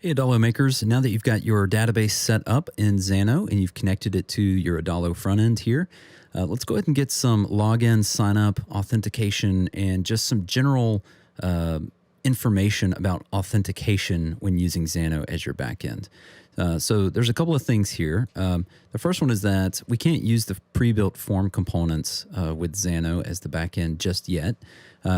Hey Adalo makers, now that you've got your database set up in Xano and you've connected it to your Adalo front end here, let's go ahead and get some login, sign up, authentication, and just some general information about authentication when using Xano as your backend. So there's a couple of things here. The first one is that we can't use the pre-built form components with Xano as the backend just yet.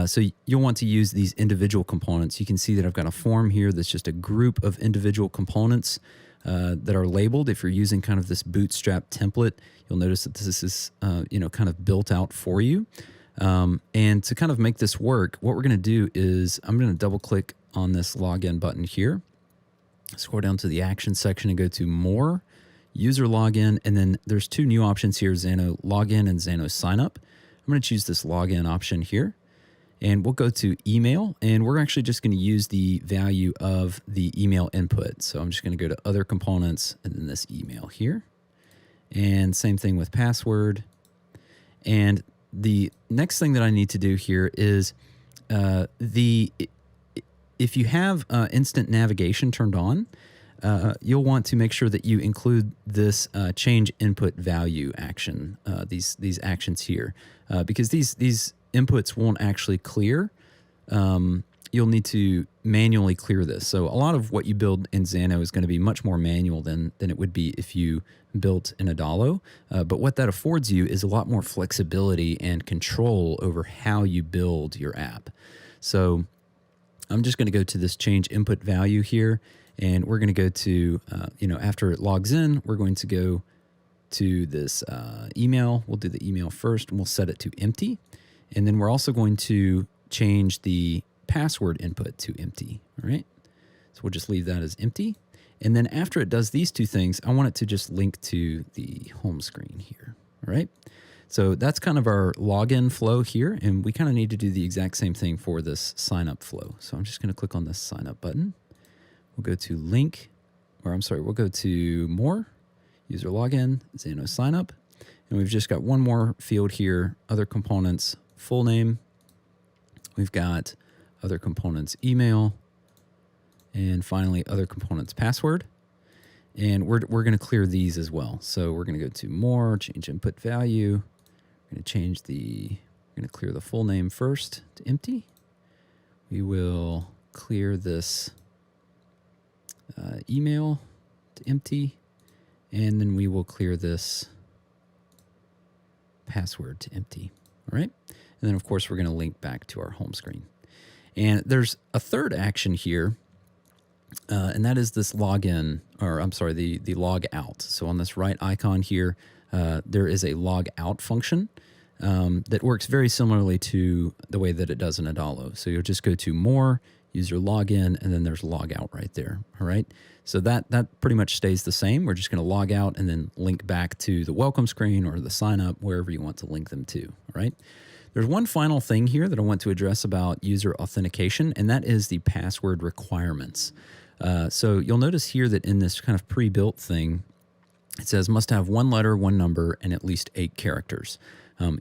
So you'll want to use these individual components. You can see that I've got a form here that's just a group of individual components that are labeled. If you're using kind of this bootstrap template, you'll notice that this is kind of built out for you. And to kind of make this work, what we're going to do is I'm going to double click on this login button here. Scroll down to the action section and go to more, user login, and then there's two new options here, Xano login and Xano sign up. I'm going to choose this login option here. And we'll go to email, and we're actually just going to use the value of the email input. So I'm just going to go to other components and then this email here. And same thing with password. And the next thing that I need to do here is if you have instant navigation turned on, you'll want to make sure that you include this change input value action, these actions here, because these inputs won't actually clear. You'll need to manually clear this. So a lot of what you build in Xano is going to be much more manual than it would be if you built in Adalo. But what that affords you is a lot more flexibility and control over how you build your app. So I'm just going to go to this change input value here, and we're going to go to, after it logs in, we're going to go to this email. We'll do the email first, and we'll set it to empty. And then we're also going to change the password input to empty, all right? So we'll just leave that as empty. And then after it does these two things, I want it to just link to the home screen here, all right? So that's kind of our login flow here, and we kind of need to do the exact same thing for this sign up flow. So I'm just gonna click on this sign up button. We'll go to we'll go to more, user login, Xano sign up. And we've just got one more field here, other components, full name. We've got other components email, and finally other components password. And we're going to clear these as well. So we're going to go to more, change input value. We're going to clear the full name first to empty. We will clear this email to empty, and then we will clear this password to empty. All right. And then, of course, we're going to link back to our home screen. And there's a third action here, and that is this login, or I'm sorry, the log out. So on this right icon here, there is a log out function that works very similarly to the way that it does in Adalo. So you'll just go to more, user login, and then there's log out right there. All right. So that pretty much stays the same. We're just going to log out and then link back to the welcome screen or the sign up, wherever you want to link them to. All right. There's one final thing here that I want to address about user authentication, and that is the password requirements. So you'll notice here that in this kind of pre-built thing, it says must have one letter, one number, and at least 8 characters.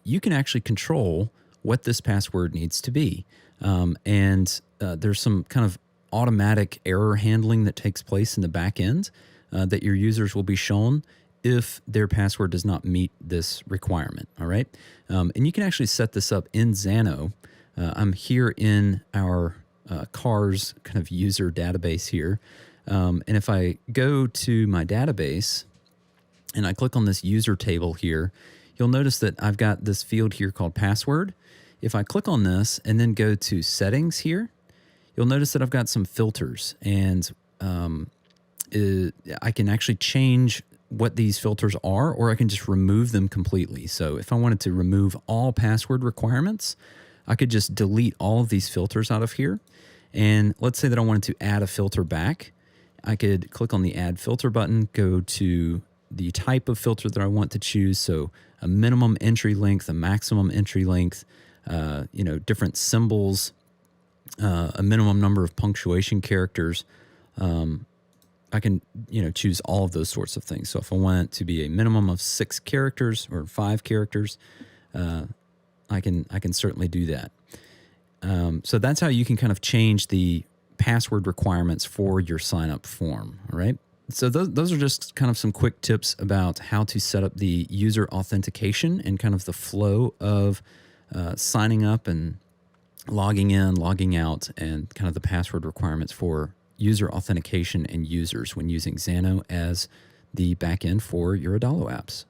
You can actually control what this password needs to be. And there's some kind of automatic error handling that takes place in the back end that your users will be shown if their password does not meet this requirement, all right? And you can actually set this up in Xano. I'm here in our cars kind of user database here. And if I go to my database and I click on this user table here, you'll notice that I've got this field here called password. If I click on this and then go to settings here, you'll notice that I've got some filters, and I can actually change what these filters are, or I can just remove them completely. So if I wanted to remove all password requirements, I could just delete all of these filters out of here. And let's say that I wanted to add a filter back. I could click on the add filter button, go to the type of filter that I want to choose. So a minimum entry length, a maximum entry length, different symbols, a minimum number of punctuation characters. I can, choose all of those sorts of things. So if I want it to be a minimum of 6 characters or 5 characters, I can certainly do that. So that's how you can kind of change the password requirements for your sign up form. All right. So those are just kind of some quick tips about how to set up the user authentication and kind of the flow of signing up and logging in, logging out, and kind of the password requirements for user authentication and users when using Xano as the backend for your Adalo apps.